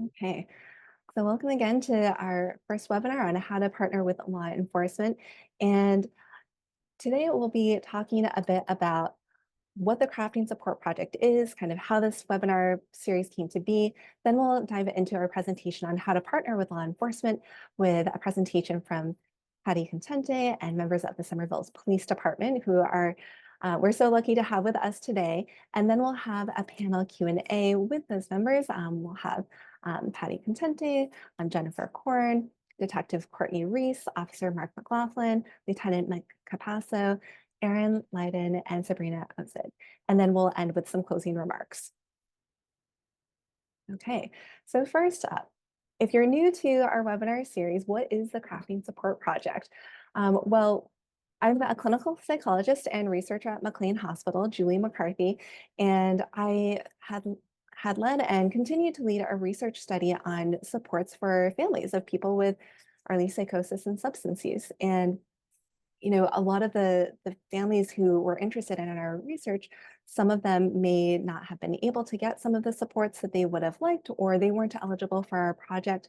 Okay, so welcome again to our first webinar on how to partner with law enforcement. And today we'll be talking a bit about what the Crafting Support Project is, kind of how this webinar series came to be. Then we'll dive into our presentation on how to partner with law enforcement with a presentation from Patty Contente and members of the Somerville Police Department who are we're so lucky to have with us today. And then we'll have a panel Q&A with those members. We'll have Patty Contente, Jennifer Korn, Detective Courtney Reece, Officer Mark McLaughlin, Lieutenant Mike Capasso, Erin, Lydon, and Sabrina Ozit. And then we'll end with some closing remarks. Okay, so first up, if you're new to our webinar series, what is the Crafting Support Project? Well, I'm a clinical psychologist and researcher at McLean Hospital, Julie McCarthy, and I had led and continue to lead a research study on supports for families of people with early psychosis and substance use. And a lot of the families who were interested in our research, some of them may not have been able to get some of the supports that they would have liked, or they weren't eligible for our project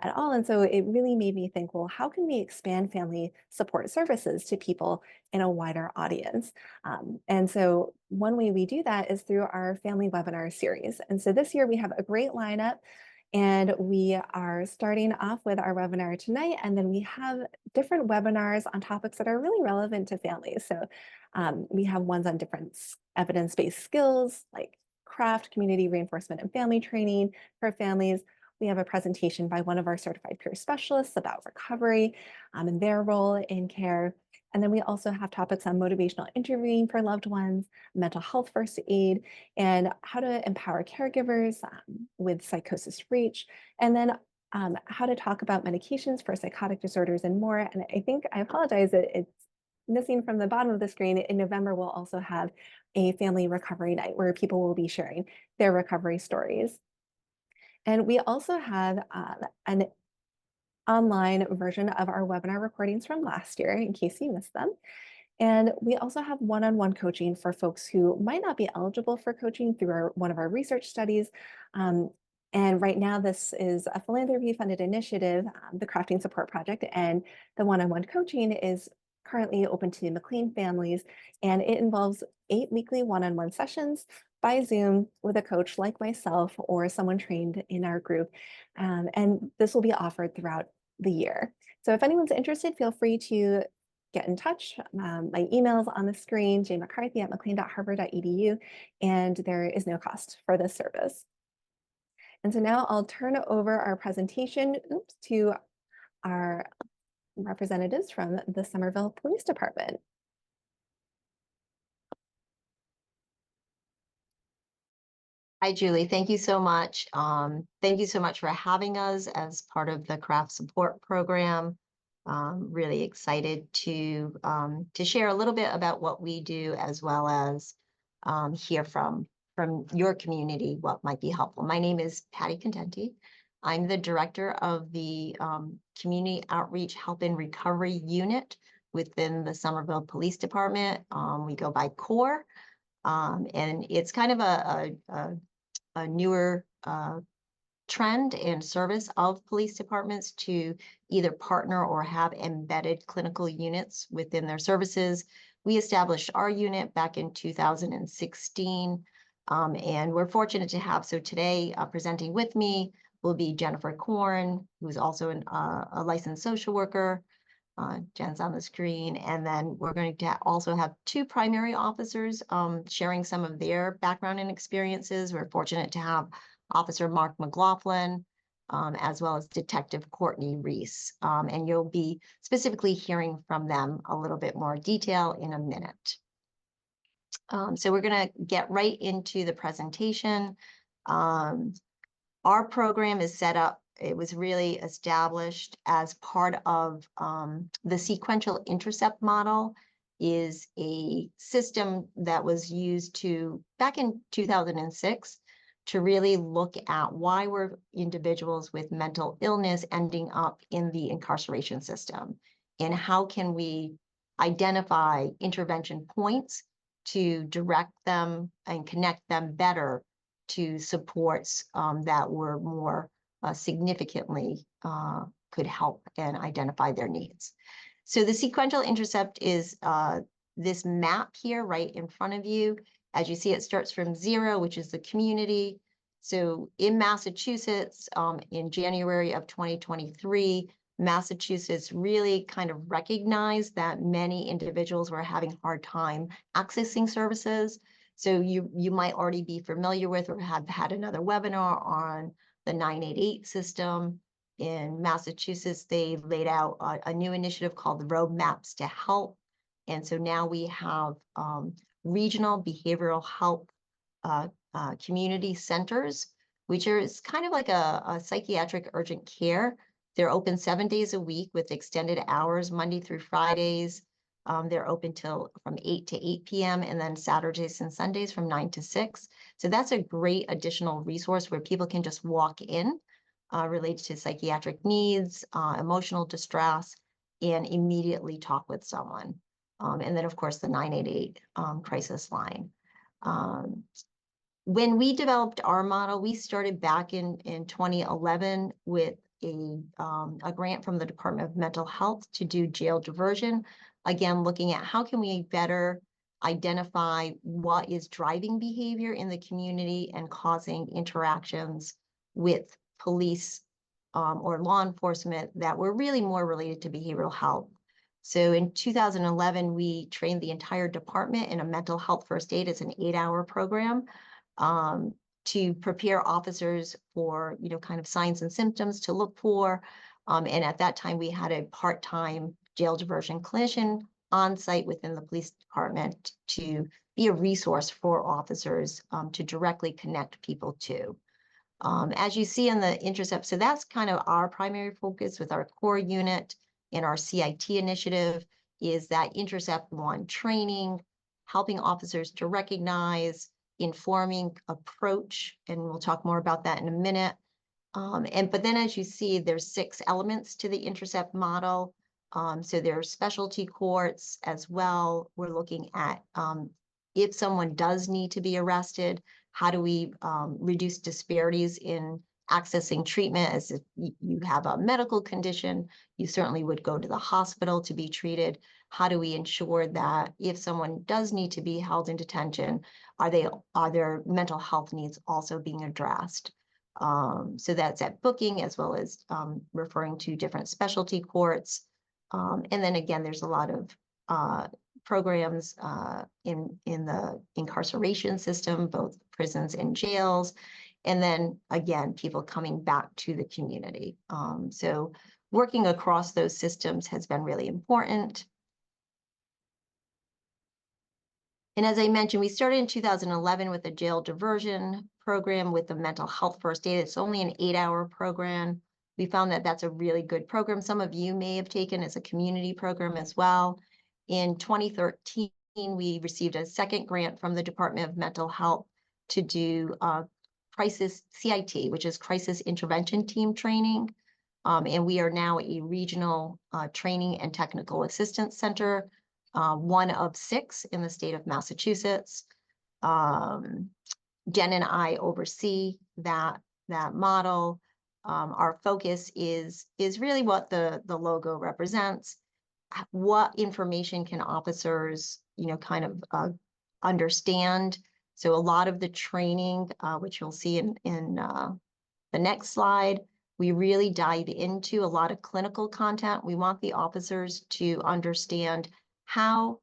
at all. And so it really made me think, well, how can we expand family support services to people in a wider audience? And so one way we do that is through our family webinar series. And so this year we have a great lineup. And we are starting off with our webinar tonight, and then we have different webinars on topics that are really relevant to families. So we have ones on different evidence-based skills like craft, community reinforcement, and family training for families. We have a presentation by one of our certified peer specialists about recovery and their role in care. And then we also have topics on motivational interviewing for loved ones, mental health first aid, and how to empower caregivers with psychosis reach, and then how to talk about medications for psychotic disorders and more. And I apologize, it's missing from the bottom of the screen. In November, we'll also have a family recovery night where people will be sharing their recovery stories. And we also have an online version of our webinar recordings from last year in case you missed them. And we also have one-on-one coaching for folks who might not be eligible for coaching through one of our research studies. And right now, this is a philanthropy-funded initiative, the Crafting Support Project, and the one-on-one coaching is currently open to McLean families, and it involves 8 weekly one-on-one sessions by Zoom with a coach like myself or someone trained in our group. And this will be offered throughout the year. So if anyone's interested, feel free to get in touch. My email is on the screen, jmccarthy@mclean.harvard.edu, and there is no cost for this service. And so now I'll turn over our presentation to our representatives from the Somerville Police Department. Hi, Julie. Thank you so much. Thank you so much for having us as part of the Craft Support Program. Really excited to share a little bit about what we do, as well as hear from your community what might be helpful. My name is Patty Contente. I'm the director of the Community Outreach Help and Recovery Unit within the Somerville Police Department. We go by CORE. And it's kind of a newer trend and service of police departments to either partner or have embedded clinical units within their services. We established our unit back in 2016, and we're fortunate to have, so today presenting with me will be Jennifer Korn, who's also a licensed social worker. Jen's on the screen, and then we're going to also have 2 primary officers sharing some of their background and experiences. We're fortunate to have Officer Mark McLaughlin, as well as Detective Courtney Reece, and you'll be specifically hearing from them a little bit more detail in a minute. So we're going to get right into the presentation. Our program is set up. It was really established as part of the sequential intercept model, is a system that was used back in 2006 to really look at why were individuals with mental illness ending up in the incarceration system, and how can we identify intervention points to direct them and connect them better to supports that were more significantly could help and identify their needs. So the sequential intercept is this map here right in front of you. As you see, it starts from 0, which is the community. So in Massachusetts, in January of 2023, Massachusetts really kind of recognized that many individuals were having a hard time accessing services. So you might already be familiar with or have had another webinar on the 988 system. In Massachusetts, they laid out a new initiative called the Roadmaps to Help. And so now we have regional behavioral health community centers, which is kind of like a psychiatric urgent care. They're open 7 days a week with extended hours, Monday through Fridays. They're open till from 8 to 8 p.m. and then Saturdays and Sundays from 9 to 6. So that's a great additional resource where people can just walk in related to psychiatric needs, emotional distress, and immediately talk with someone. And then, of course, the 988 crisis line. When we developed our model, we started back in 2011 with a grant from the Department of Mental Health to do jail diversion. Again, looking at how can we better identify what is driving behavior in the community and causing interactions with police or law enforcement that were really more related to behavioral health. So in 2011, we trained the entire department in a mental health first aid. It's an 8-hour program to prepare officers for, kind of signs and symptoms to look for. And at that time, we had a part-time jail diversion clinician on site within the police department to be a resource for officers to directly connect people to. As you see in the intercept, so that's kind of our primary focus with our core unit and our CIT initiative is that intercept 1 training, helping officers to recognize, informing approach, and we'll talk more about that in a minute. But then as you see, there's 6 elements to the intercept model. So there are specialty courts as well. We're looking at if someone does need to be arrested, how do we reduce disparities in accessing treatment? As if you have a medical condition, you certainly would go to the hospital to be treated. How do we ensure that if someone does need to be held in detention, are their mental health needs also being addressed? So that's at booking as well as referring to different specialty courts. And then again, there's a lot of programs in the incarceration system, both prisons and jails. And then again, people coming back to the community. So working across those systems has been really important. And as I mentioned, we started in 2011 with a jail diversion program with the mental health first aid. It's only an 8-hour program. We found that that's a really good program. Some of you may have taken as a community program as well. In 2013, we received a second grant from the Department of Mental Health to do crisis CIT, which is crisis intervention team training. And we are now a regional training and technical assistance center, 1 of 6 in the state of Massachusetts. Jen and I oversee that model. Our focus is really what the logo represents. What information can officers, kind of understand? So a lot of the training, which you'll see in the next slide, we really dive into a lot of clinical content. We want the officers to understand how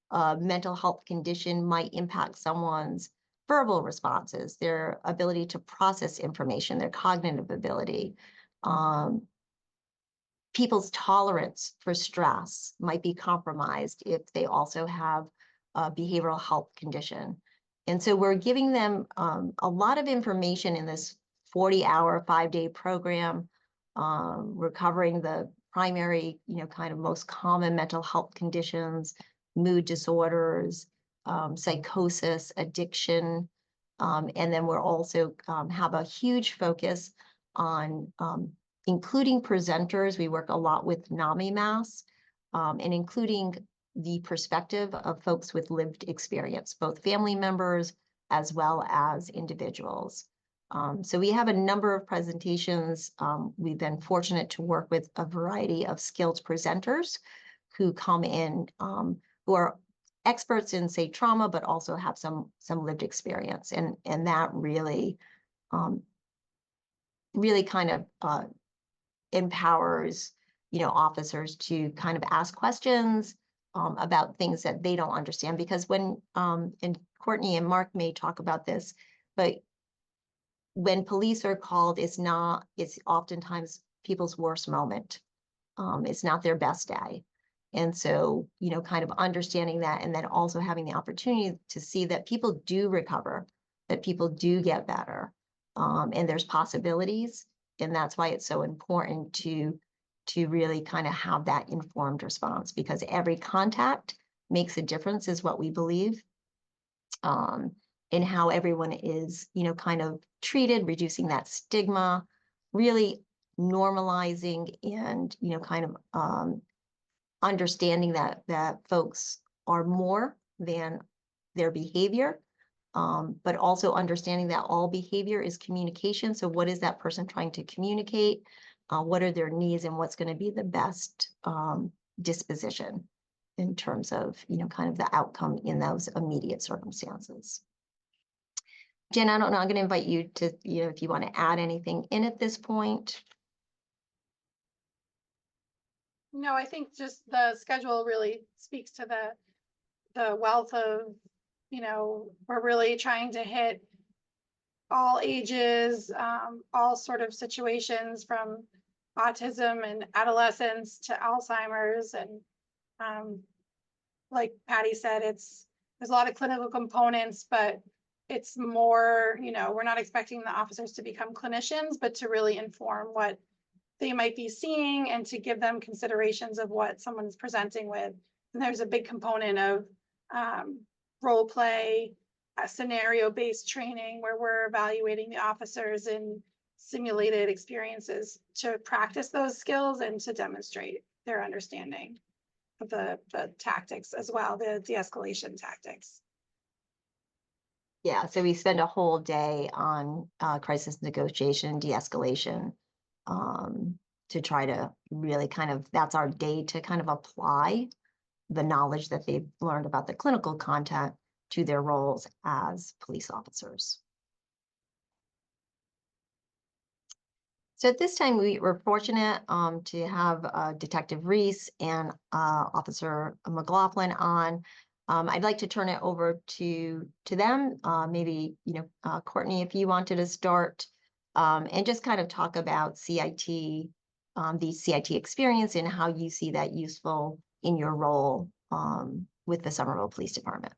a mental health condition might impact someone's verbal responses, their ability to process information, their cognitive ability. People's tolerance for stress might be compromised if they also have a behavioral health condition. And so we're giving them a lot of information in this 40-hour, 5-day program. We're covering the primary, kind of most common mental health conditions, mood disorders, psychosis, addiction. And then we're also have a huge focus on including presenters. We work a lot with NAMI and including the perspective of folks with lived experience, both family members as well as individuals. So we have a number of presentations. We've been fortunate to work with a variety of skilled presenters who come in, who are experts in, say, trauma, but also have some lived experience, and that really, really kind of empowers, officers to kind of ask questions about things that they don't understand. Because when, and Courtney and Mark may talk about this, but when police are called, it's oftentimes people's worst moment. It's not their best day. And so, kind of understanding that, and then also having the opportunity to see that people do recover, that people do get better, and there's possibilities. And that's why it's so important to really kind of have that informed response, because every contact makes a difference, is what we believe. In how everyone is, kind of treated, reducing that stigma, really normalizing and, kind of understanding that folks are more than their behavior, but also understanding that all behavior is communication. So what is that person trying to communicate? What are their needs, and what's going to be the best disposition in terms of, kind of the outcome in those immediate circumstances. Jen, I don't know, I'm going to invite you to, if you want to add anything in at this point. No, I think just the schedule really speaks to the wealth of, we're really trying to hit all ages, all sort of situations, from autism and adolescence to Alzheimer's. And like Patty said, there's a lot of clinical components, but it's more, we're not expecting the officers to become clinicians, but to really inform what they might be seeing and to give them considerations of what someone's presenting with. And there's a big component of role play, scenario-based training, where we're evaluating the officers in simulated experiences to practice those skills and to demonstrate their understanding of the tactics as well, the de-escalation tactics. Yeah, so we spend a whole day on crisis negotiation, de-escalation, to try to really kind of, that's our day to kind of apply the knowledge that they've learned about the clinical content to their roles as police officers. So at this time, we're fortunate to have Detective Reece and Officer McLaughlin on. I'd like to turn it over to them. Maybe, Courtney, if you wanted to start and just kind of talk about CIT, the CIT experience, and how you see that useful in your role with the Somerville Police Department.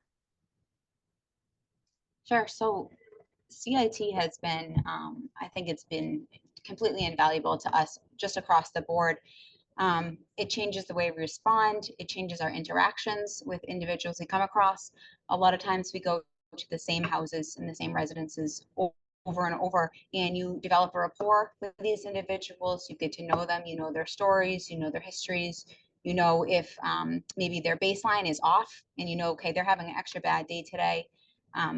Sure. So CIT has been, I think it's been completely invaluable to us just across the board. It changes the way we respond. It changes our interactions with individuals we come across. A lot of times we go to the same houses and the same residences over and over, and you develop a rapport with these individuals. You get to know them, you know their stories, you know their histories, you know if maybe their baseline is off, and okay, they're having an extra bad day today.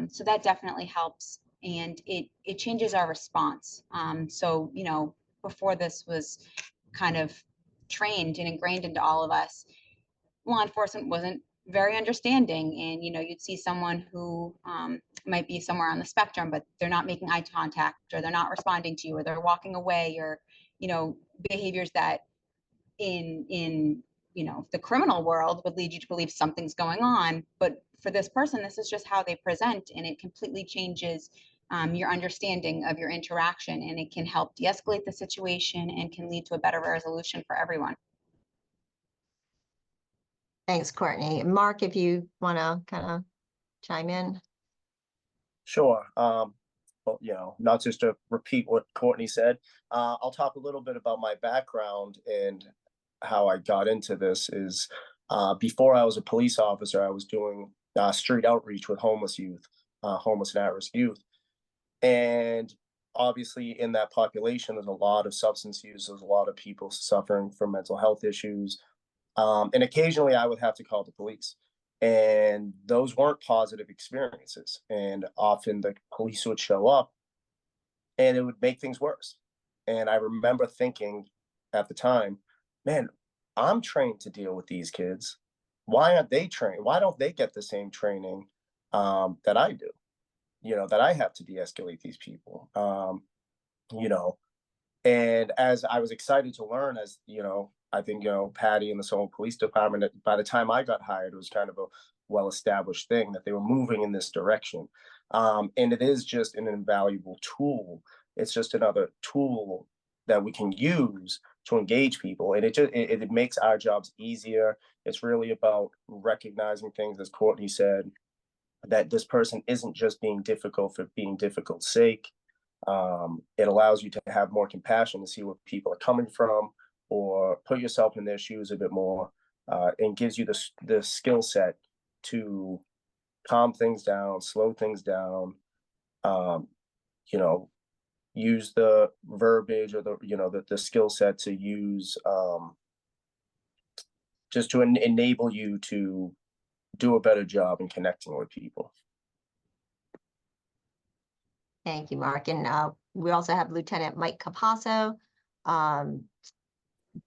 So that definitely helps, and it changes our response. So before this was kind of trained and ingrained into all of us, law enforcement wasn't very understanding, and you'd see someone who might be somewhere on the spectrum, but they're not making eye contact, or they're not responding to you, or they're walking away, or behaviors that in the criminal world would lead you to believe something's going on. But for this person, this is just how they present, and it completely changes your understanding of your interaction, and it can help de-escalate the situation and can lead to a better resolution for everyone. Thanks, Courtney. Mark, if you want to kind of chime in. Sure. Well, not just to repeat what Courtney said, I'll talk a little bit about my background and how I got into this. Is before I was a police officer, I was doing street outreach with homeless youth, homeless and at-risk youth. And obviously in that population, there's a lot of substance use. There's a lot of people suffering from mental health issues. And occasionally I would have to call the police. And those weren't positive experiences. And often the police would show up and it would make things worse. And I remember thinking at the time, man, I'm trained to deal with these kids. Why aren't they trained? Why don't they get the same training that I do? That I have to de-escalate these people. You know, and as I was excited to learn, as I think Patty and the Somerville Police Department, by the time I got hired, it was kind of a well-established thing that they were moving in this direction. And it is just an invaluable tool. It's just another tool that we can use to engage people, and it makes our jobs easier. It's really about recognizing things, as Courtney said, that this person isn't just being difficult for being difficult's sake. It allows you to have more compassion to see where people are coming from, or put yourself in their shoes a bit more, and gives you the skill set to calm things down, slow things down, use the verbiage or the skill set to use, just to enable you to do a better job in connecting with people. Thank you, Mark. And we also have Lieutenant Mike Capasso.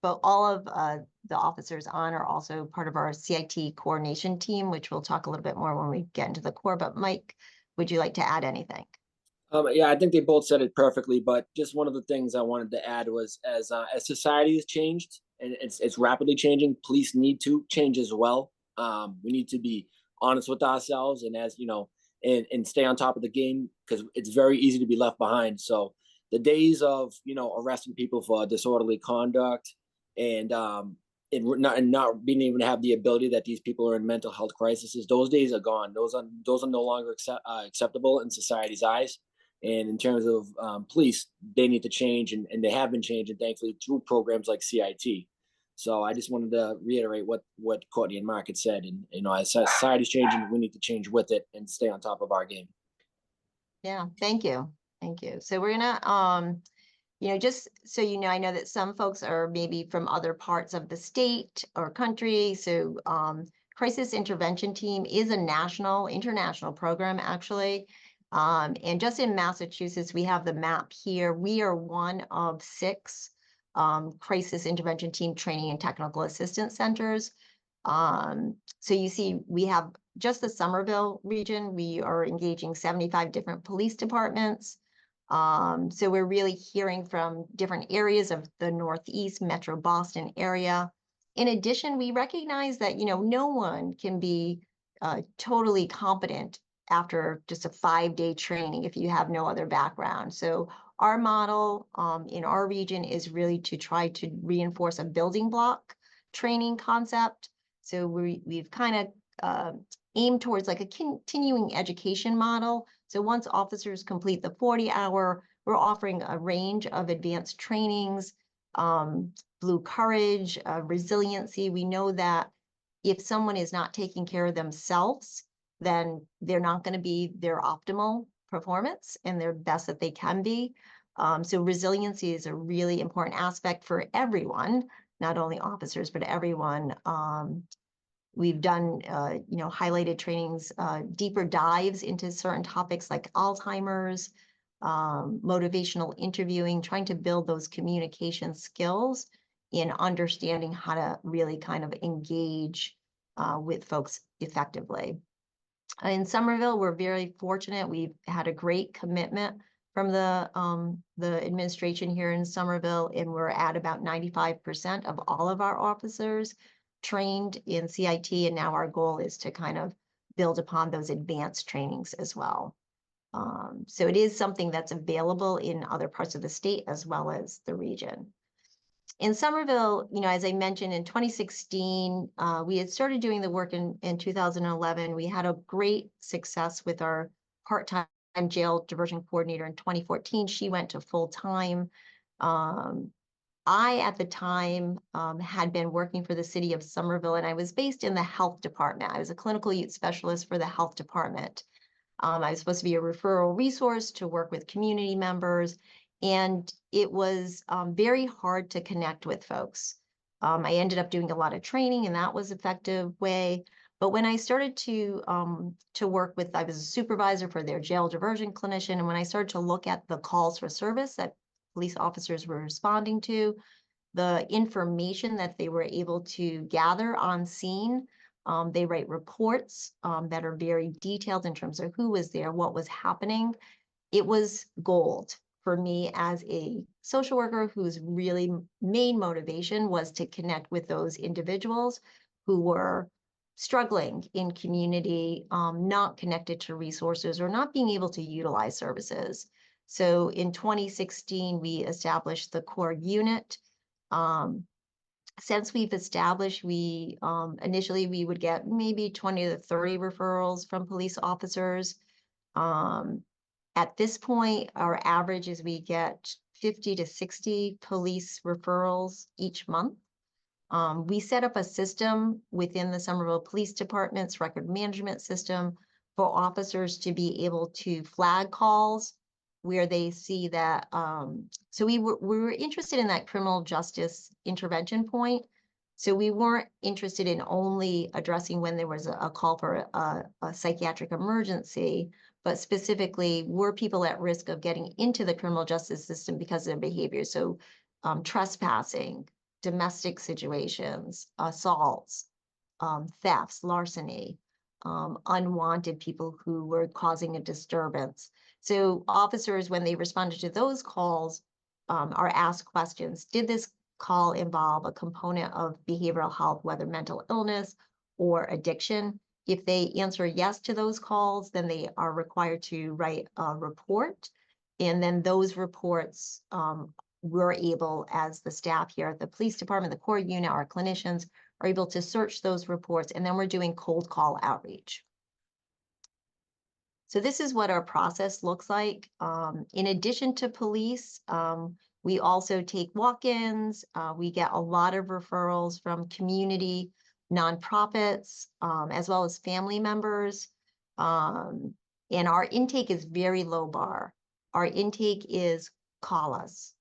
But all of the officers on are also part of our CIT coordination team, which we'll talk a little bit more when we get into the core. But Mike, would you like to add anything? Yeah, I think they both said it perfectly, but just one of the things I wanted to add was as society has changed and it's rapidly changing, police need to change as well. We need to be honest with ourselves, and as and stay on top of the game, because it's very easy to be left behind. So the days of arresting people for disorderly conduct and not being able to have the ability that these people are in mental health crises, those days are gone. Those are no longer acceptable in society's eyes. And in terms of police, they need to change, and they have been changing, thankfully, through programs like CIT. So I just wanted to reiterate what Courtney and Mark had said. And as society's changing, we need to change with it and stay on top of our game. Yeah, thank you. So we're gonna just so I know that some folks are maybe from other parts of the state or country. So Crisis Intervention Team is a international program, actually. And just in Massachusetts, we have the map here. We are one of 6 crisis intervention team training and technical assistance centers. So you see, we have just the Somerville region. We are engaging 75 different police departments. So we're really hearing from different areas of the Northeast Metro Boston area. In addition, we recognize that, no one can be totally competent after just a 5-day training if you have no other background. So our model in our region is really to try to reinforce a building block training concept. So we've kind of aimed towards like a continuing education model. So once officers complete the 40-hour, we're offering a range of advanced trainings, Blue Courage, resiliency. We know that if someone is not taking care of themselves, then they're not going to be their optimal performance and their best that they can be. So resiliency is a really important aspect for everyone, not only officers, but everyone. We've done, highlighted trainings, deeper dives into certain topics like Alzheimer's, motivational interviewing, trying to build those communication skills in understanding how to really kind of engage with folks effectively. In Somerville, we're very fortunate. We've had a great commitment from the administration here in Somerville, and we're at about 95% of all of our officers trained in CIT, and now our goal is to kind of build upon those advanced trainings as well. So it is something that's available in other parts of the state as well as the region. In Somerville, as I mentioned, in 2016, we had started doing the work in 2011. We had a great success with our part-time jail diversion coordinator in 2014. She went to full-time. I, at the time, had been working for the city of Somerville, and I was based in the health department. I was a clinical youth specialist for the health department. I was supposed to be a referral resource to work with community members, and it was very hard to connect with folks. I ended up doing a lot of training, and that was an effective way. But when I started to work with, I was a supervisor for their jail diversion clinician, and when I started to look at the calls for service that police officers were responding to, the information that they were able to gather on scene, they write reports that are very detailed in terms of who was there, what was happening. It was gold for me as a social worker whose really main motivation was to connect with those individuals who were struggling in community, not connected to resources or not being able to utilize services. So in 2016, we established the core unit. Since we've established, we initially we would get maybe 20 to 30 referrals from police officers. At this point, our average is we get 50 to 60 police referrals each month. We set up a system within the Somerville Police Department's record management system for officers to be able to flag calls where they see that. So we were interested in that criminal justice intervention point. So we weren't interested in only addressing when there was a call for a psychiatric emergency, but specifically, were people at risk of getting into the criminal justice system because of their behavior? So trespassing, domestic situations, assaults, thefts, larceny, unwanted people who were causing a disturbance. So officers, when they responded to those calls, are asked questions. Did this call involve a component of behavioral health, whether mental illness or addiction? If they answer yes to those calls, then they are required to write a report. And then those reports, we're able, as the staff here at the police department, the core unit, our clinicians, are able to search those reports, and then we're doing cold call outreach. So this is what our process looks like. In addition to police, we also take walk-ins. We get a lot of referrals from community nonprofits, as well as family members. And our intake is very low bar. Our intake is call us.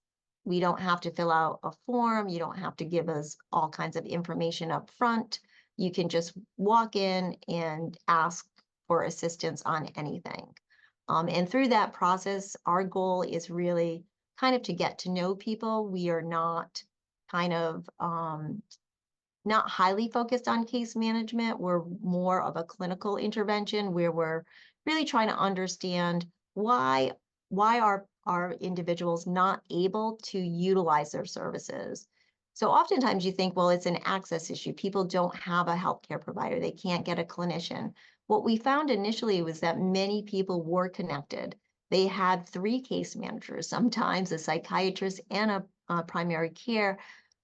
We don't have to fill out a form. You don't have to give us all kinds of information up front. You can just walk in and ask for assistance on anything. And through that process, our goal is really kind of to get to know people. We are not kind of not highly focused on case management. We're more of a clinical intervention where we're really trying to understand why are individuals not able to utilize their services. So oftentimes you think, well, it's an access issue. People don't have a healthcare provider. They can't get a clinician. What we found initially was that many people were connected. They had 3 case managers, sometimes a psychiatrist and a primary care,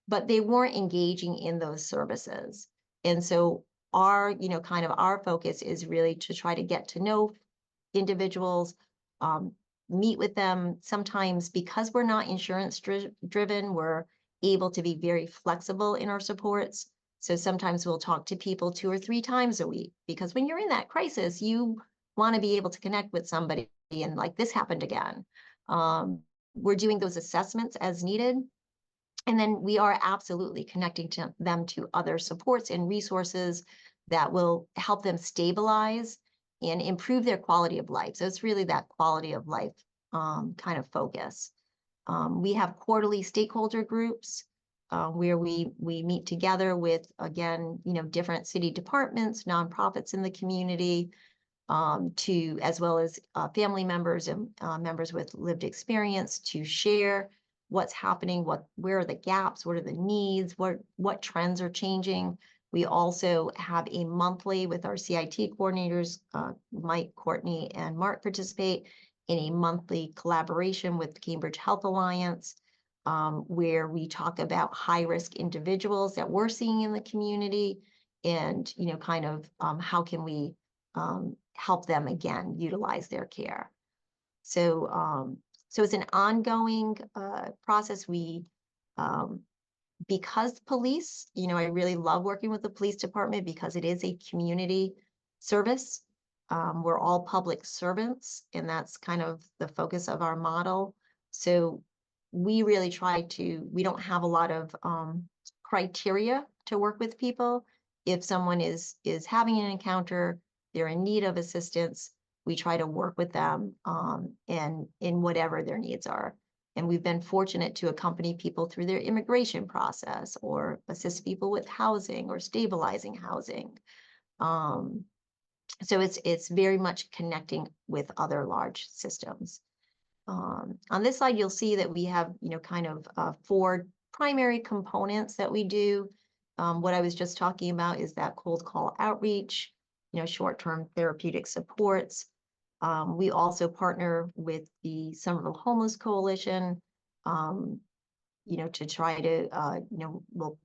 but they weren't engaging in those services. And so our, kind of our focus is really to try to get to know individuals, meet with them. Sometimes because we're not insurance driven, we're able to be very flexible in our supports. So sometimes we'll talk to people 2 or 3 times a week, because when you're in that crisis, you want to be able to connect with somebody and like, this happened again. We're doing those assessments as needed. And then we are absolutely connecting them to other supports and resources that will help them stabilize and improve their quality of life. So it's really that quality of life kind of focus. We have quarterly stakeholder groups where we meet together with, again, different city departments, nonprofits in the community, as well as family members and members with lived experience to share what's happening, where are the gaps, what are the needs, what trends are changing. We also have a monthly with our CIT coordinators, Mike, Courtney, and Mark participate in a monthly collaboration with Cambridge Health Alliance, where we talk about high-risk individuals that we're seeing in the community and, kind of how can we help them, again, utilize their care. So it's an ongoing process. Because police, I really love working with the police department because it is a community service. We're all public servants, and that's kind of the focus of our model. So we really we don't have a lot of criteria to work with people. if someone is having an encounter, they're in need of assistance, we try to work with them and in whatever their needs are. And we've been fortunate to accompany people through their immigration process or assist people with housing or stabilizing housing. So it's very much connecting with other large systems. On this slide, you'll see that we have, kind of 4 primary components that we do. What I was just talking about is that cold call outreach, short-term therapeutic supports. We also partner with the Somerville Homeless Coalition, to try to, we'll,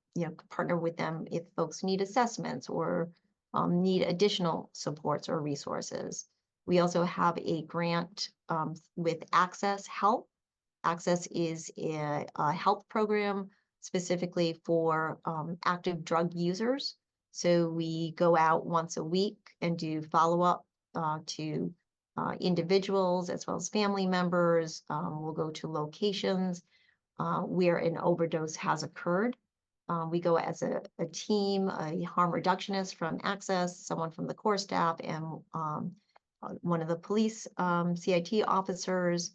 partner with them if folks need assessments or need additional supports or resources. We also have a grant with Access Help. Access is a health program specifically for active drug users. So we go out once a week and do follow-up to individuals as well as family members. We'll go to locations where an overdose has occurred. We go as a team, a harm reductionist from Access, someone from the core staff, and one of the police CIT officers.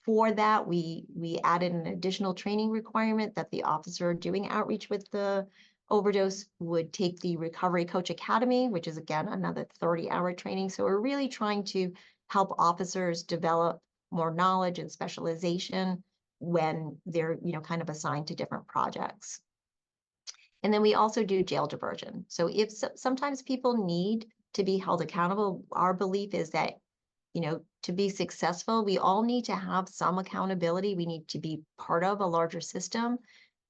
For that, we added an additional training requirement that the officer doing outreach with the overdose would take the Recovery Coach Academy, which is again another 30-hour training. So we're really trying to help officers develop more knowledge and specialization when they're kind of assigned to different projects. And then we also do jail diversion. So if sometimes people need to be held accountable, our belief is that to be successful, we all need to have some accountability. We need to be part of a larger system.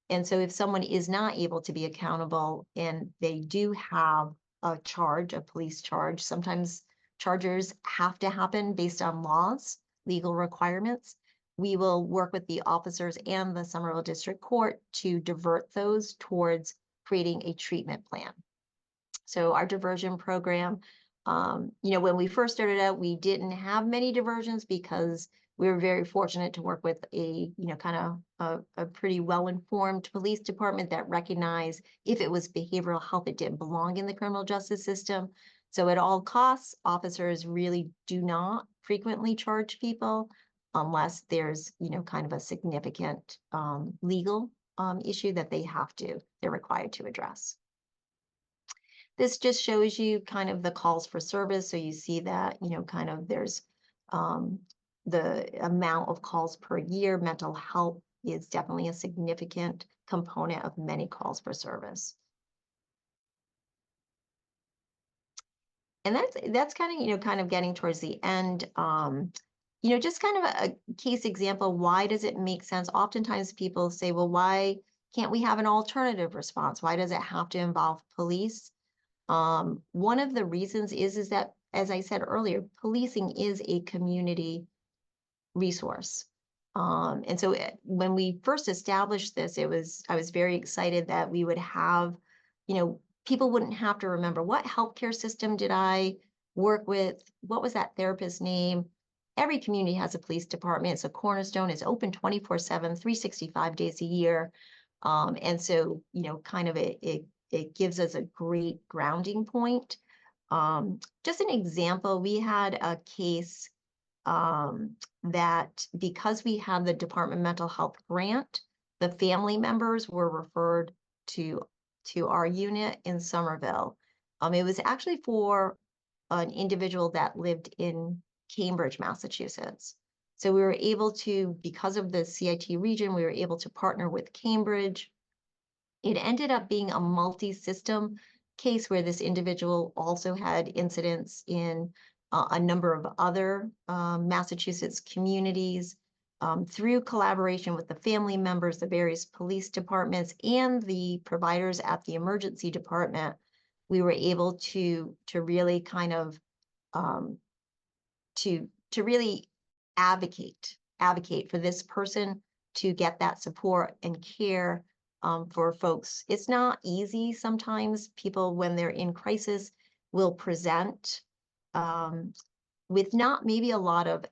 And so if someone is not able to be accountable and they do have a charge, a police charge, sometimes charges have to happen based on laws, legal requirements. We will work with the officers and the Somerville District Court to divert those towards creating a treatment plan. So our diversion program, when we first started out, we didn't have many diversions because we were very fortunate to work with a, kind of a pretty well-informed police department that recognized if it was behavioral health, it didn't belong in the criminal justice system. So at all costs, officers really do not frequently charge people unless there's, kind of a significant legal issue that they're required to address. This just shows you kind of the calls for service. So you see that, kind of there's the amount of calls per year. Mental health is definitely a significant component of many calls for service. And that's kind of, kind of getting towards the end. Just kind of a case example. Why does it make sense? Oftentimes people say, well, why can't we have an alternative response? Why does it have to involve police? One of the reasons is that, as I said earlier, policing is a community resource. And so when we first established this, I was very excited that we would have, people wouldn't have to remember what healthcare system did I work with? What was that therapist's name? Every community has a police department. It's a cornerstone. It's open 24/7, 365 days a year. And so, kind of it gives us a great grounding point. Just an example, we had a case that because we had the Department of Mental Health grant, the family members were referred to our unit in Somerville. It was actually for an individual that lived in Cambridge, Massachusetts. So we were able to, because of the CIT region, we were able to partner with Cambridge. It ended up being a multi-system case where this individual also had incidents in a number of other Massachusetts communities. Through collaboration with the family members, the various police departments, and the providers at the emergency department, we were able to really kind of to really advocate for this person to get that support and care for folks. It's not easy. Sometimes people, when they're in crisis, will present with not maybe a lot of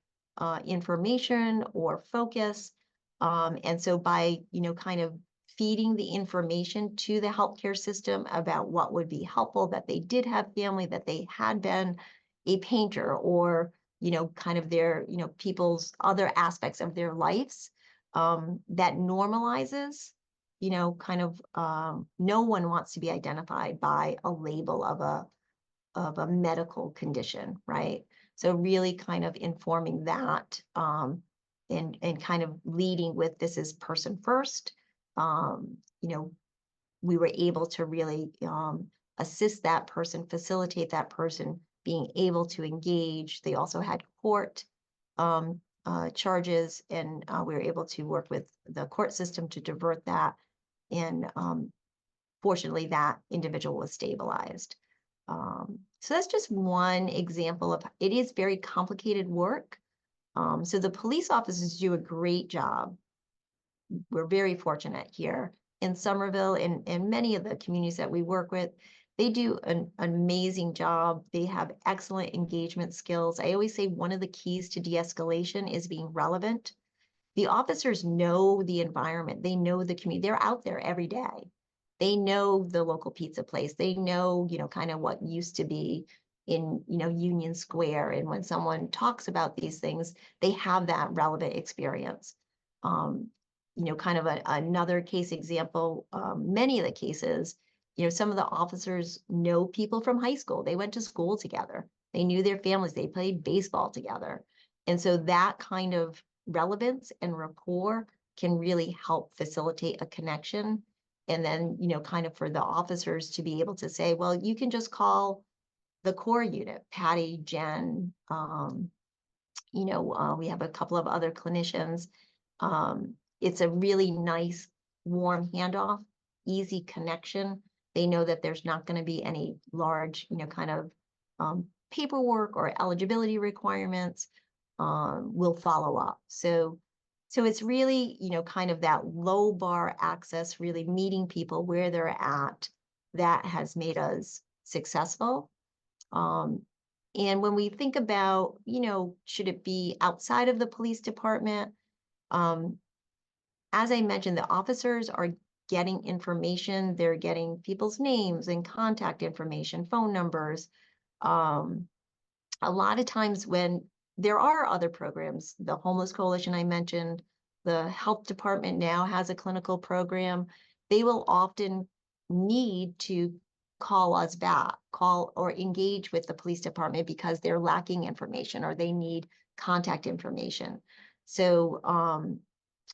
information or focus. And so by, kind of feeding the information to the healthcare system about what would be helpful, that they did have family, that they had been a painter, or, you know, kind of their, you know, people's other aspects of their lives, that normalizes, you know, kind of, no one wants to be identified by a label of a medical condition, right? So really kind of informing that, and kind of leading with this is person first. You know, we were able to really assist that person, facilitate that person being able to engage. They also had court charges, and we were able to work with the court system to divert that. And fortunately, that individual was stabilized. So that's just one example of, it is very complicated work. So the police officers do a great job. We're very fortunate here in Somerville and many of the communities that we work with. They do an amazing job. They have excellent engagement skills. I always say one of the keys to de-escalation is being relevant. The officers know the environment. They know the community. They're out there every day. They know the local pizza place. They know, you know, kind of what used to be in, you know, Union Square. And when someone talks about these things, they have that relevant experience. You know, kind of another case example, many of the cases, you know, some of the officers know people from high school. They went to school together. They knew their families. They played baseball together. And so that kind of relevance and rapport can really help facilitate a connection. And then, you know, kind of for the officers to be able to say, well, you can just call the core unit, Patty, Jen, you know, we have a couple of other clinicians. It's a really nice, warm handoff, easy connection. They know that there's not going to be any large, you know, kind of paperwork or eligibility requirements. We'll follow up. So it's really, you know, kind of that low bar access, really meeting people where they're at, that has made us successful. And when we think about, you know, should it be outside of the police department? As I mentioned, the officers are getting information. They're getting people's names and contact information, phone numbers. A lot of times when there are other programs, the Homeless Coalition I mentioned, the health department now has a clinical program. They will often need to call us back, call or engage with the police department because they're lacking information or they need contact information. So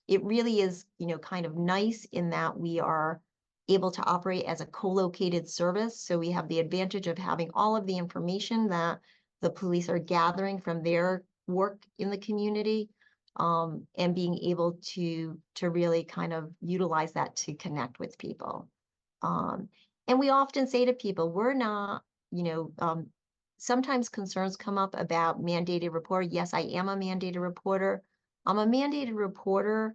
it really is, you know, kind of nice in that we are able to operate as a co-located service. So we have the advantage of having all of the information that the police are gathering from their work in the community, and being able to really kind of utilize that to connect with people. And we often say to people, we're not, you know, sometimes concerns come up about mandated reporter. Yes, I am a mandated reporter. I'm a mandated reporter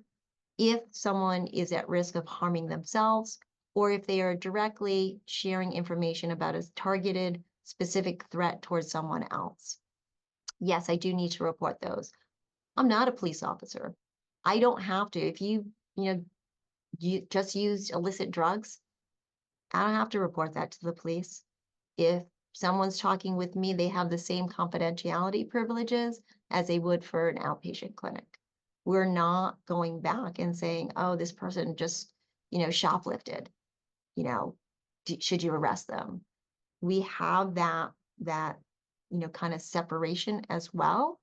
if someone is at risk of harming themselves, or if they are directly sharing information about a targeted specific threat towards someone else. Yes, I do need to report those. I'm not a police officer. I don't have to. If you know, you just used illicit drugs, I don't have to report that to the police. If someone's talking with me, they have the same confidentiality privileges as they would for an outpatient clinic. We're not going back and saying, oh, this person just, you know, shoplifted, you know, should you arrest them? We have that, you know, kind of separation as well.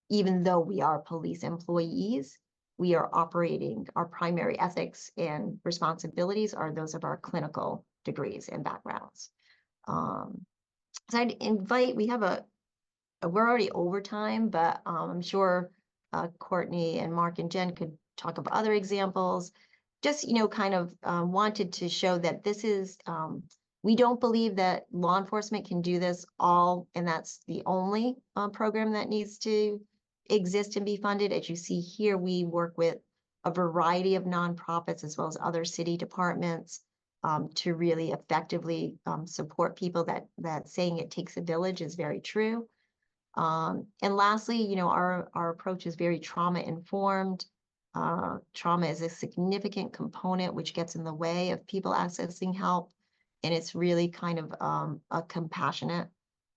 Even though we are police employees, we are operating, our primary ethics and responsibilities are those of our clinical degrees and backgrounds. So I'd invite, we have we're already over time, but I'm sure Courtney and Mark and Jen could talk about other examples. Just, you know, kind of wanted to show that this is, we don't believe that law enforcement can do this all, and that's the only program that needs to exist and be funded. As you see here, we work with a variety of nonprofits as well as other city departments to really effectively support people. That saying it takes a village is very true. And lastly, you know, our approach is very trauma informed. trauma is a significant component which gets in the way of people accessing help. And it's really kind of a compassionate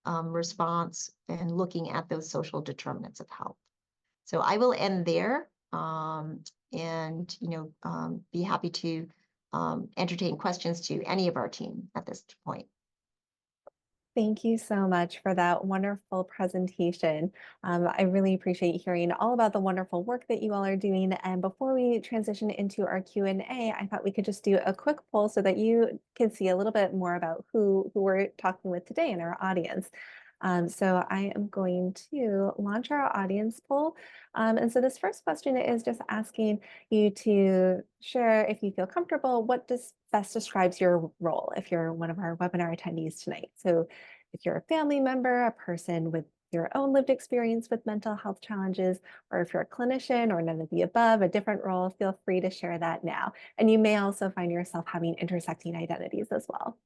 response and looking at those social determinants of health. So I will end there and, be happy to entertain questions to any of our team at this point. Thank you so much for that wonderful presentation. I really appreciate hearing all about the wonderful work that you all are doing. And before we transition into our Q&A, I thought we could just do a quick poll so that you can see a little bit more about who we're talking with today in our audience. So I am going to launch our audience poll. And so this first question is just asking you to share, if you feel comfortable, what best describes your role if you're one of our webinar attendees tonight. So if you're a family member, a person with your own lived experience with mental health challenges, or if you're a clinician or none of the above, a different role, feel free to share that now. And you may also find yourself having intersecting identities as well.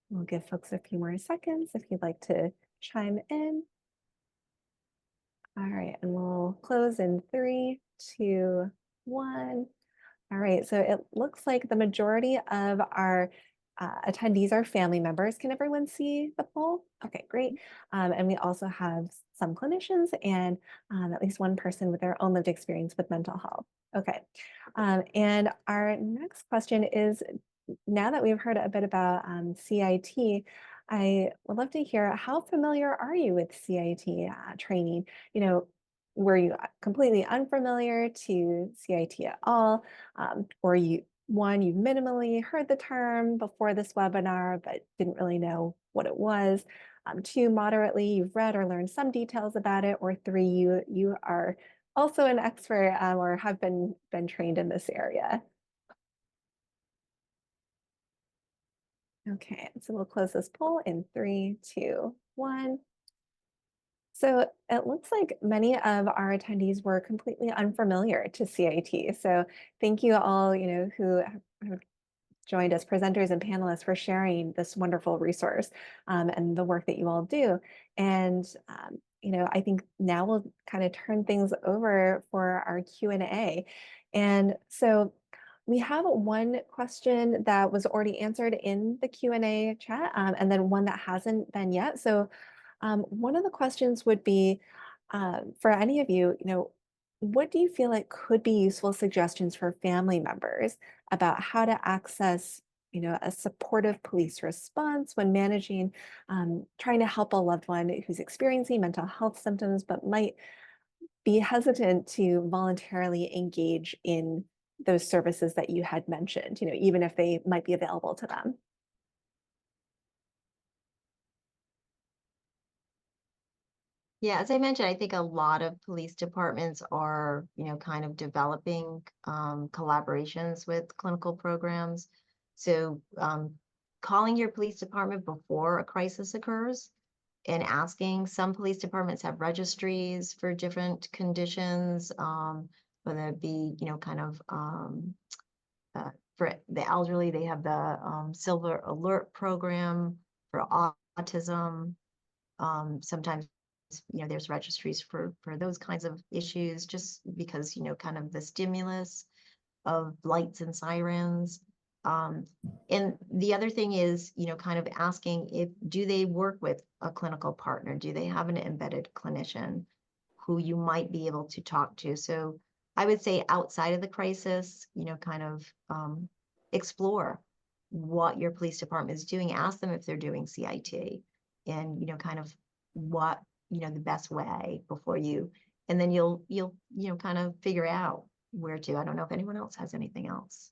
We'll give folks a few more seconds if you'd like to chime in. All right, and we'll close in 3, 2, 1. All right, so it looks like the majority of our attendees are family members. Can everyone see the poll? Okay, great. And we also have some clinicians and at least one person with their own lived experience with mental health. Okay, and our next question is, now that we've heard a bit about CIT, I would love to hear, how familiar are you with CIT training? Were you completely unfamiliar to CIT at all? Or you've minimally heard the term before this webinar, but didn't really know what it was? 2, moderately, you've read or learned some details about it, or 3, you are also an expert or have been trained in this area. Okay, so we'll close this poll in 3, 2, 1. So it looks like many of our attendees were completely unfamiliar to CIT. So thank you all, who have joined as presenters and panelists for sharing this wonderful resource and the work that you all do. And I think now we'll kind of turn things over for our Q&A. And so we have one question that was already answered in the Q&A chat, and then one that hasn't been yet. So one of the questions would be, for any of you, what do you feel like could be useful suggestions for family members about how to access, a supportive police response when managing, trying to help a loved one who's experiencing mental health symptoms, but might be hesitant to voluntarily engage in those services that you had mentioned, even if they might be available to them? Yeah, as I mentioned, I think a lot of police departments are, kind of developing collaborations with clinical programs. So calling your police department before a crisis occurs and asking, some police departments have registries for different conditions, whether it be, for the elderly, they have the Silver Alert program for autism. Sometimes, there's registries for those kinds of issues, just because, kind of the stimulus of lights and sirens. And the other thing is, kind of asking, do they work with a clinical partner? Do they have an embedded clinician who you might be able to talk to? So I would say, outside of the crisis, kind of explore what your police department is doing. Ask them if they're doing CIT, and kind of what the best way before you, and then you'll kind of figure out where to. I don't know if anyone else has anything else.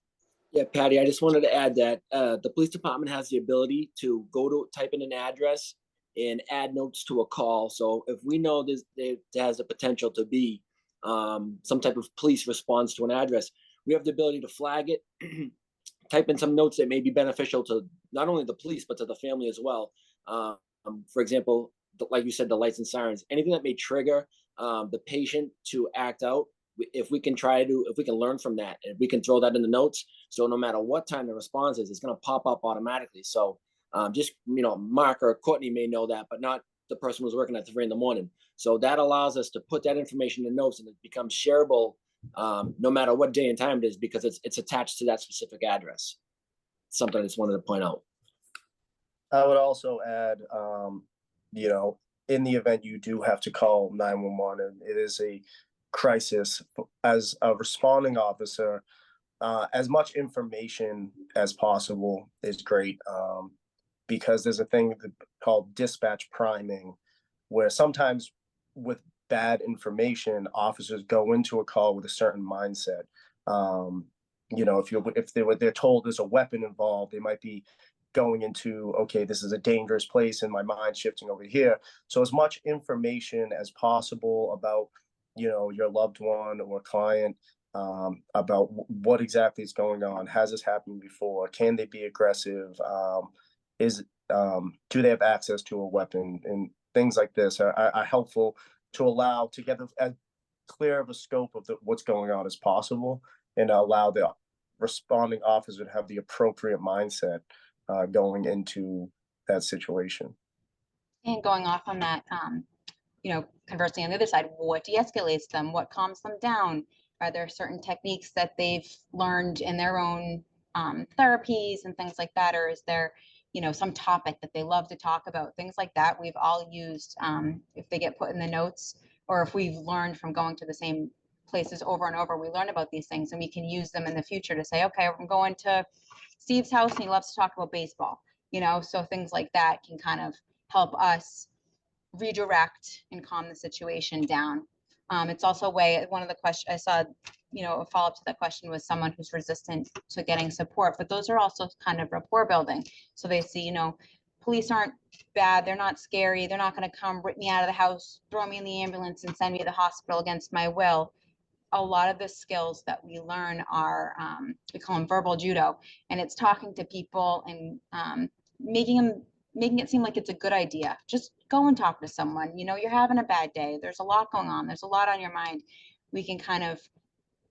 Yeah, Patty, I just wanted to add that the police department has the ability to type in an address and add notes to a call. So if we know there has the potential to be some type of police response to an address, we have the ability to flag it, type in some notes that may be beneficial to not only the police, but to the family as well. For example, like you said, the lights and sirens, anything that may trigger the patient to act out. If we can learn from that, and we can throw that in the notes, so no matter what time the response is, it's going to pop up automatically. So just, Mark or Courtney may know that, but not the person was working at 3 a.m. So that allows us to put that information in notes, and it becomes shareable no matter what day and time it is, because it's attached to that specific address. Something I just wanted to point out. I would also add, you know, in the event you do have to call 911 and it is a crisis, as a responding officer, as much information as possible is great, because there's a thing called dispatch priming, where sometimes with bad information, officers go into a call with a certain mindset. You know, if they're told there's a weapon involved, they might be going into, okay, this is a dangerous place, and my mind shifting over here. So as much information as possible about, you know, your loved one or client, about what exactly is going on. Has this happened before? Can they be aggressive? Do they have access to a weapon? And things like this are helpful to allow to get as clear of a scope of what's going on as possible, and allow the responding officer to have the appropriate mindset going into that situation. And going off on that, you know, conversely on the other side, what de-escalates them? What calms them down? Are there certain techniques that they've learned in their own therapies and things like that? Or is there, you know, some topic that they love to talk about? Things like that we've all used if they get put in the notes, or if we've learned from going to the same places over and over, we learn about these things and we can use them in the future to say, okay, I'm going to Steve's house and he loves to talk about baseball, you know, so things like that can kind of help us redirect and calm the situation down. It's also a way, one of the questions I saw, you know, a follow-up to that question was someone who's resistant to getting support, but those are also kind of rapport building. So they see, you know, police aren't bad, they're not scary, they're not going to come rip me out of the house, throw me in the ambulance and send me to the hospital against my will. A lot of the skills that we learn are, we call them verbal judo, and it's talking to people and making it seem like it's a good idea. Just go and talk to someone. You know, you're having a bad day. There's a lot going on. There's a lot on your mind. We can kind of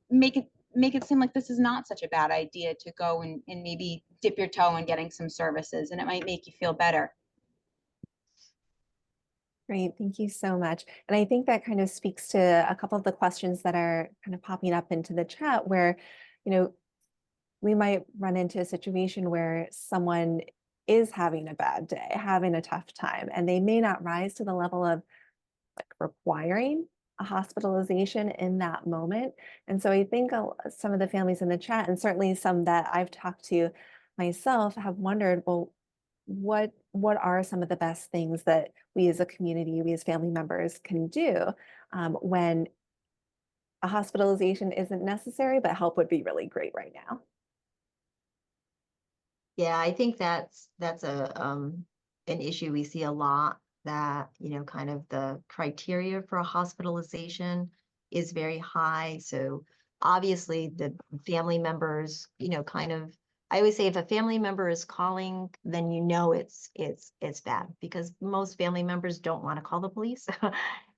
make it seem like this is not such a bad idea to go and maybe dip your toe in getting some services, and it might make you feel better. Great, thank you so much. And I think that kind of speaks to a couple of the questions that are kind of popping up into the chat where, you know, we might run into a situation where someone is having a bad day, having a tough time, and they may not rise to the level of like requiring a hospitalization in that moment. And so I think some of the families in the chat, and certainly some that I've talked to myself, have wondered, well, what are some of the best things that we as a community, we as family members can do when a hospitalization isn't necessary, but help would be really great right now? Yeah, I think that's an issue we see a lot, that, you know, kind of the criteria for a hospitalization is very high. So obviously the family members, you know, kind of, I always say if a family member is calling, then you know it's bad, because most family members don't want to call the police.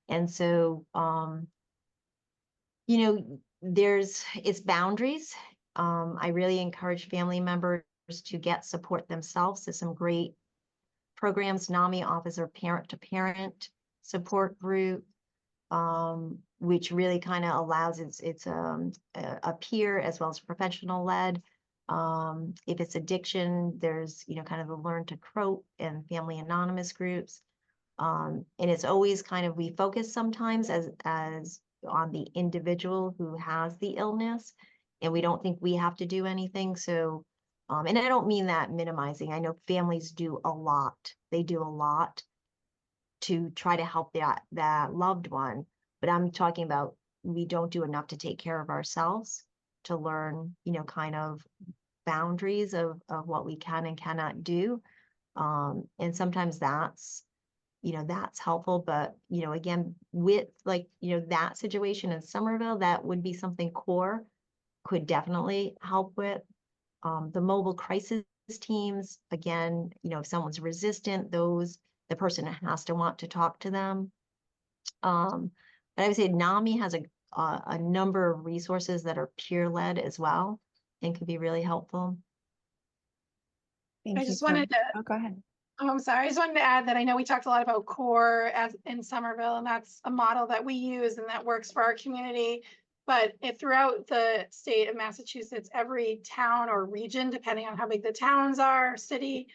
And so you know, it's boundaries. I really encourage family members to get support themselves. There's some great programs, NAMI offers a parent-to-parent support group, which really kind of allows it's a peer as well as professional led. If it's addiction, there's, you know, kind of the Learn to Cope and Family Anonymous groups. And it's always kind of, we focus sometimes as on the individual who has the illness, and we don't think we have to do anything. So, and I don't mean that minimizing. I know families do a lot. They do a lot to try to help that loved one, but I'm talking about, we don't do enough to take care of ourselves, to learn, you know, kind of boundaries of what we can and cannot do. And sometimes that's, you know, that's helpful. But, you know, again, with like, you know, that situation in Somerville, that would be something CORE could definitely help with. The mobile crisis teams, again, you know, if someone's resistant, the person has to want to talk to them. But I would say NAMI has a number of resources that are peer-led as well, and could be really helpful. Thank I you just so wanted much. to Oh, go ahead. I'm sorry, I just wanted to add that I know we talked a lot about CORE as in Somerville, and that's a model that we use and that works for our community. But throughout the state of Massachusetts, every town or region, depending on how big the towns are, city,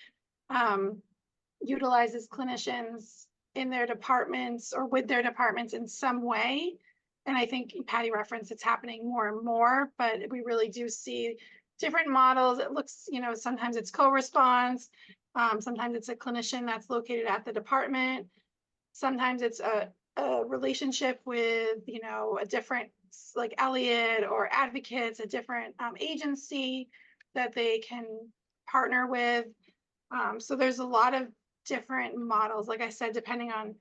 utilizes clinicians in their departments or with their departments in some way. And I think Patty referenced it's happening more and more, but we really do see different models. It looks, sometimes it's co-response. Sometimes it's a clinician that's located at the department. Sometimes it's a relationship with, a different, like Elliot or advocates, a different agency that they can partner with. So there's a lot of different models, like I said, depending on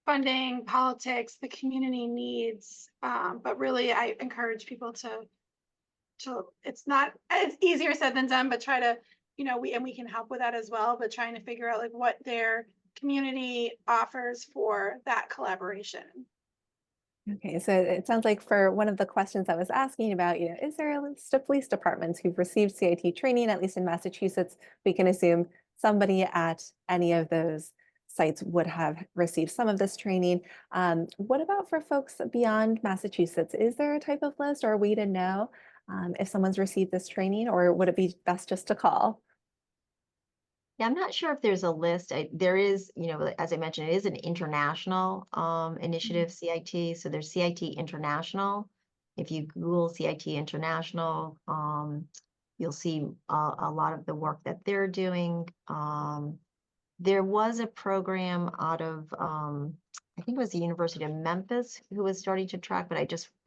funding, politics, the community needs. But really, I encourage people to it's easier said than done, but try to, we can help with that as well, but trying to figure out like what their community offers for that collaboration. Okay, so it sounds like for one of the questions I was asking about, is there a list of police departments who've received CIT training, at least in Massachusetts? We can assume somebody at any of those sites would have received some of this training. What about for folks beyond Massachusetts? Is there a type of list or a way to know if someone's received this training, or would it be best just to call? Yeah, I'm not sure if there's a list. There is, as I mentioned, it is an international initiative, CIT. So there's CIT International. If you Google CIT International, you'll see a lot of the work that they're doing. There was a program out of, I think it was the University of Memphis who was starting to track, but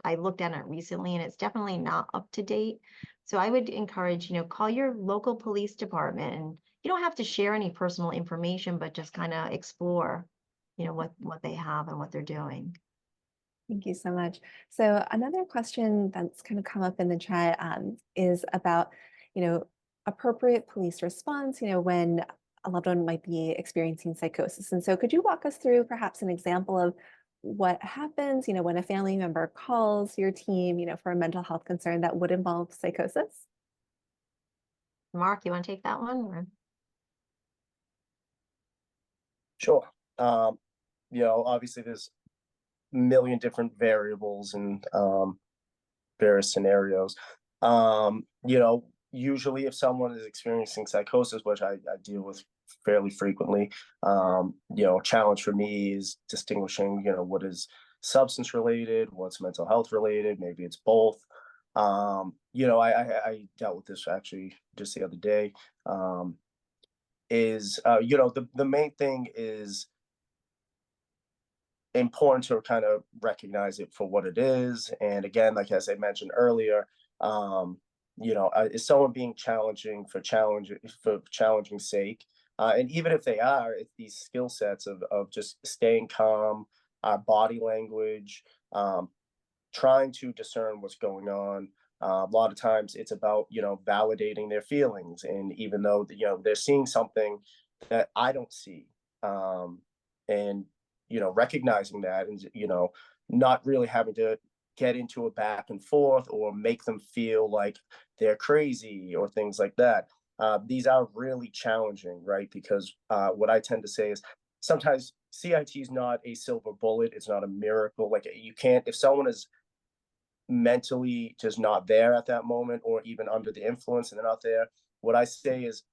I looked at it recently and it's definitely not up to date. So I would encourage, call your local police department, and you don't have to share any personal information, but just kind of explore, what they have and what they're doing. Thank you so much. So another question that's kind of come up in the chat is about, appropriate police response, when a loved one might be experiencing psychosis. And so could you walk us through perhaps an example of what happens, when a family member calls your team, for a mental health concern that would involve psychosis? Mark, you want to take that one? Or? Sure. Obviously there's a million different variables and various scenarios. Usually if someone is experiencing psychosis, which I deal with fairly frequently, a challenge for me is distinguishing, what is substance related, what's mental health related, maybe it's both. I dealt with this actually just the other day. The main thing is important to kind of recognize it for what it is. And again, like as I mentioned earlier, is someone being challenging for challenging sake? And even if they are, it's these skill sets of just staying calm, body language, trying to discern what's going on. A lot of times it's about, validating their feelings. And even though, they're seeing something that I don't see, and, recognizing that and, not really having to get into a back and forth or make them feel like they're crazy or things like that. These are really challenging, right? Because what I tend to say is sometimes CIT is not a silver bullet. It's not a miracle. Like you can't, if someone is mentally just not there at that moment or even under the influence and they're not there, what I say is,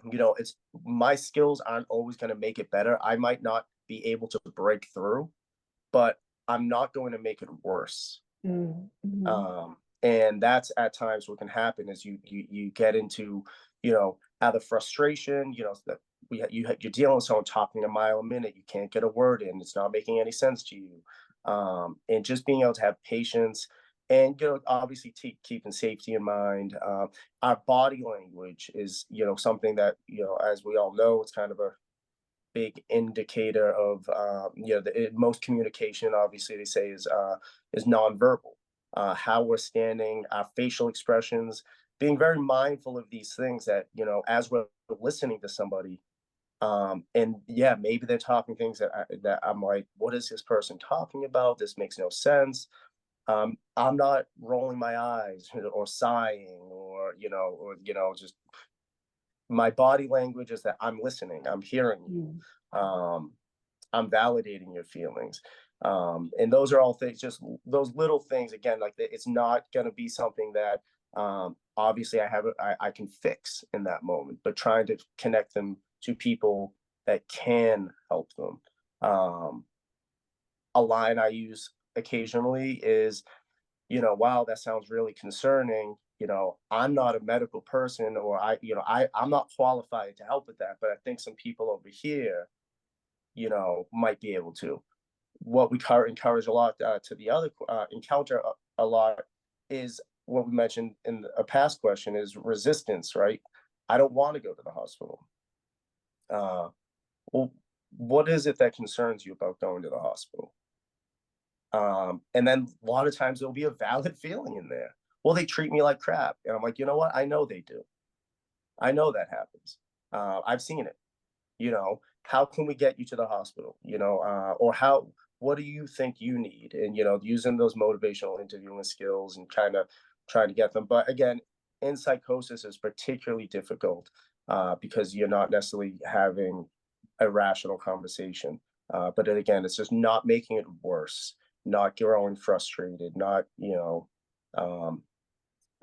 it's my skills aren't always going to make it better. I might not be able to break through, but I'm not going to make it worse. Mm-hmm. And that's at times what can happen is you get into, out of frustration, that you're dealing with someone talking a mile a minute. You can't get a word in. It's not making any sense to you. And just being able to have patience and, obviously keeping safety in mind. Our body language is, something that, as we all know, it's kind of a big indicator of, most communication, obviously they say is nonverbal. How we're standing, our facial expressions, being very mindful of these things that, as we're listening to somebody, and yeah, maybe they're talking things that I'm like, what is this person talking about? This makes no sense. I'm not rolling my eyes or sighing or just my body language is that I'm listening, I'm hearing you, I'm validating your feelings. And those are all things, just those little things, again, like it's not going to be something that obviously I can fix in that moment, but trying to connect them to people that can help them. A line I use occasionally is, wow, that sounds really concerning. I'm not a medical person, or I'm not qualified to help with that, but I think some people over here, might be able to. What we encourage a lot to the other encounter a lot is what we mentioned in a past question is resistance, right? I don't want to go to the hospital. Well, what is it that concerns you about going to the hospital? And then a lot of times there'll be a valid feeling in there. Well, they treat me like crap. And I'm like, you know what? I know they do. I know that happens. I've seen it. How can we get you to the hospital? Or what do you think you need? And, using those motivational interviewing skills and kind of trying to get them. But again, in psychosis is particularly difficult because you're not necessarily having a rational conversation. But then again, it's just not making it worse, not growing frustrated, not,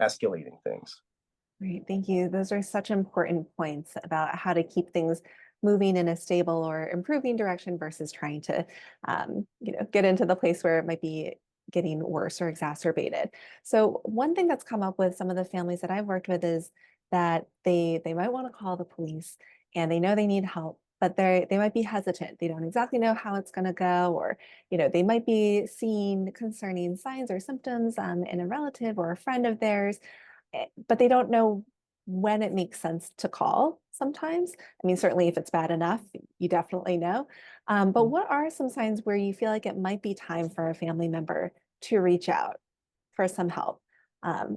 escalating things. Great, thank you. Those are such important points about how to keep things moving in a stable or improving direction versus trying to, get into the place where it might be getting worse or exacerbated. So one thing that's come up with some of the families that I've worked with is that they might want to call the police and they know they need help, but they might be hesitant. They don't exactly know how it's going to go, or they might be seeing concerning signs or symptoms in a relative or a friend of theirs, but they don't know when it makes sense to call sometimes. I mean, certainly if it's bad enough, you definitely know. But what are some signs where you feel like it might be time for a family member to reach out for some help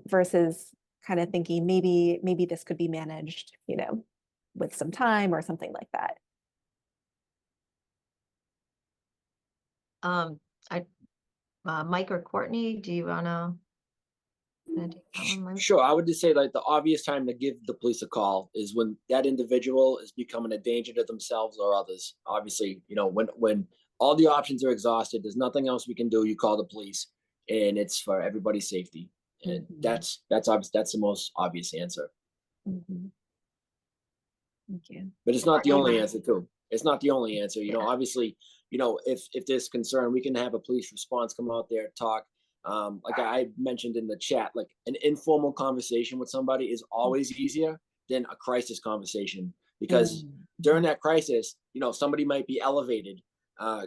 versus kind of thinking maybe this could be managed, with some time or something like that? Mike or Courtney, do you wanna take that one, Mike? Sure, I would just say like the obvious time to give the police a call is when that individual is becoming a danger to themselves or others. Obviously, when all the options are exhausted, there's nothing else we can do. You call the police, and it's for everybody's safety. And that's obvious. That's the most obvious answer. Thank you. But it's not the only answer too. It's not the only answer. Obviously, if there's concern, we can have a police response come out there, talk. Like I mentioned in the chat, like an informal conversation with somebody is always easier than a crisis conversation, because during that crisis, somebody might be elevated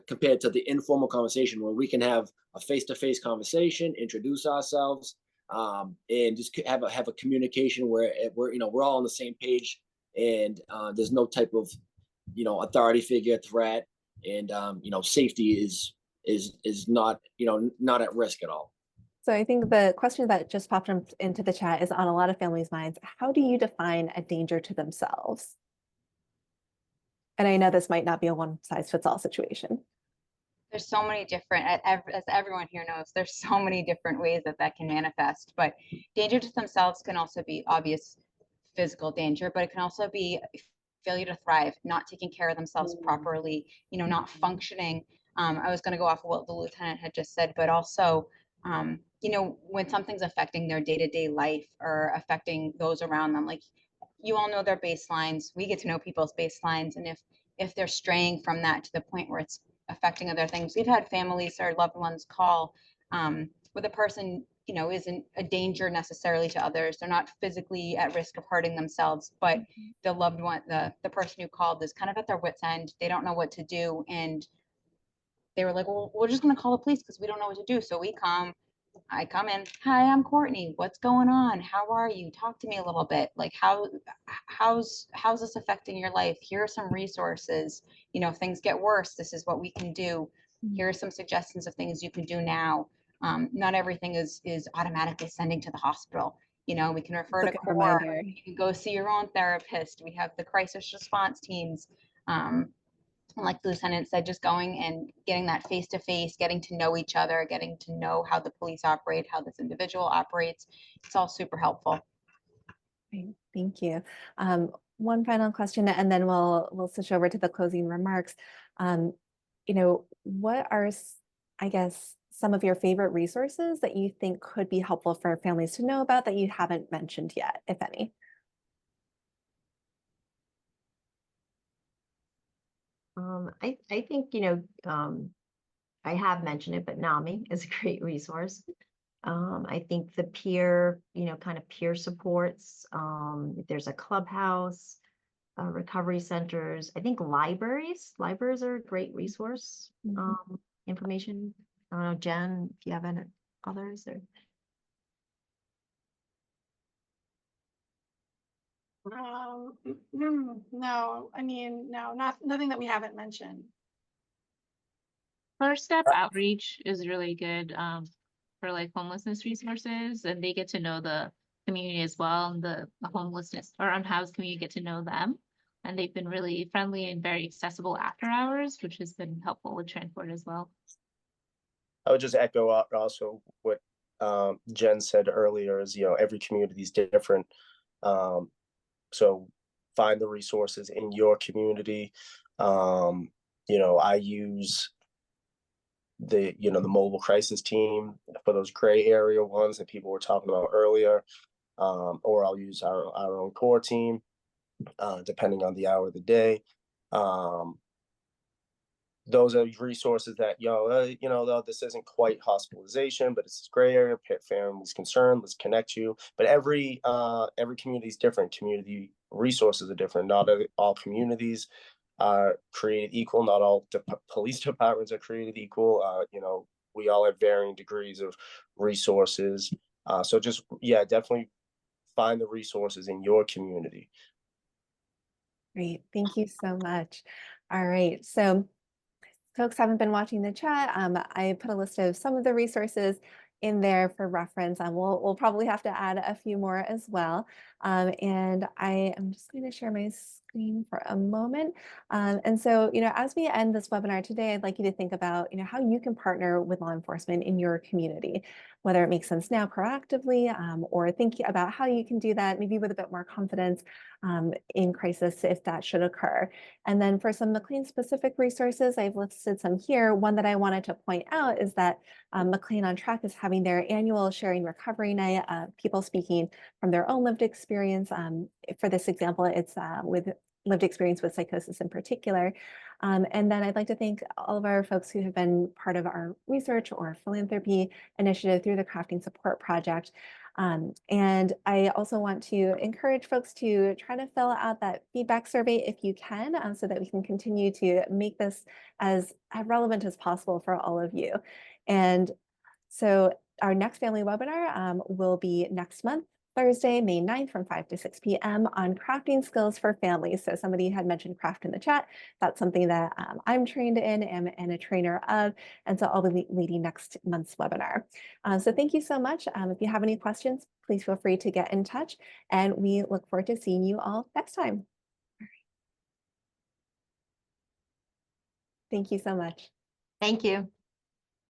compared to the informal conversation where we can have a face-to-face conversation, introduce ourselves, and just have a communication where we're all on the same page, and there's no type of authority figure threat, and safety is not not at risk at all. So I think the question that just popped into the chat is on a lot of families' minds. How do you define a danger to themselves? And I know this might not be a one-size-fits-all situation. There's so many different, as everyone here knows, there's so many different ways that can manifest. But danger to themselves can also be obvious physical danger, but it can also be failure to thrive, not taking care of themselves properly, not functioning. I was going to go off of what the lieutenant had just said, but also, when something's affecting their day-to-day life or affecting those around them, like you all know their baselines, we get to know people's baselines. And if they're straying from that to the point where it's affecting other things, we've had families or loved ones call with a person, isn't a danger necessarily to others. They're not physically at risk of hurting themselves, but the loved one, the person who called is kind of at their wit's end. They don't know what to do. And they were like, well, we're just going to call the police because we don't know what to do. So I come in, hi, I'm Courtney. What's going on? How are you? Talk to me a little bit. Like how's this affecting your life? Here are some resources. If things get worse, this is what we can do. Here are some suggestions of things you can do now. Not everything is automatically sending to the hospital. We can refer to Korn. You can go see your own therapist. We have the crisis response teams. Like the lieutenant said, just going and getting that face-to-face, getting to know each other, getting to know how the police operate, how this individual operates. It's all super helpful. Great, thank you. one final question, and then we'll switch over to the closing remarks. What are, I guess, some of your favorite resources that you think could be helpful for families to know about that you haven't mentioned yet, if any? I think, I have mentioned it, but NAMI is a great resource. I think the peer, kind of peer supports, there's a clubhouse, recovery centers. I think libraries are a great resource, information. I don't know, Jen, if you have any others or. No, I mean, no, nothing that we haven't mentioned. First Step outreach is really good for like homelessness resources, and they get to know the community as well, and the homelessness or unhoused community get to know them. And they've been really friendly and very accessible after hours, which has been helpful with transport as well. I would just echo also what Jen said earlier is, every community is different. So find the resources in your community. I use the mobile crisis team for those gray area ones that people were talking about earlier. Or I'll use our own core team, depending on the hour of the day. Those are resources that, this isn't quite hospitalization, but it's this gray area, families concerned, let's connect you. But every community is different. Community resources are different. Not all communities are created equal. Not all police departments are created equal. We all have varying degrees of resources. So just, definitely find the resources in your community. Great, thank you so much. All right, so folks haven't been watching the chat. I put a list of some of the resources in there for reference. We'll probably have to add a few more as well. And I am just going to share my screen for a moment. And so, as we end this webinar today, I'd like you to think about, how you can partner with law enforcement in your community, whether it makes sense now proactively, or thinking about how you can do that maybe with a bit more confidence in crisis if that should occur. And then for some McLean specific resources, I've listed some here. One that I wanted to point out is that McLean on Track is having their annual Sharing Recovery Night, people speaking from their own lived experience. For this example, it's with lived experience with psychosis in particular. And then I'd like to thank all of our folks who have been part of our research or philanthropy initiative through the Crafting Support Project. And I also want to encourage folks to try to fill out that feedback survey if you can, so that we can continue to make this as relevant as possible for all of you. And so our next family webinar will be next month, Thursday, May 9th from 5 to 6 p.m. on crafting skills for families. So somebody had mentioned craft in the chat. That's something that I'm trained in and a trainer of. And so I'll be leading next month's webinar. So thank you so much. If you have any questions, please feel free to get in touch. And we look forward to seeing you all next time. Thank you so much. Thank you.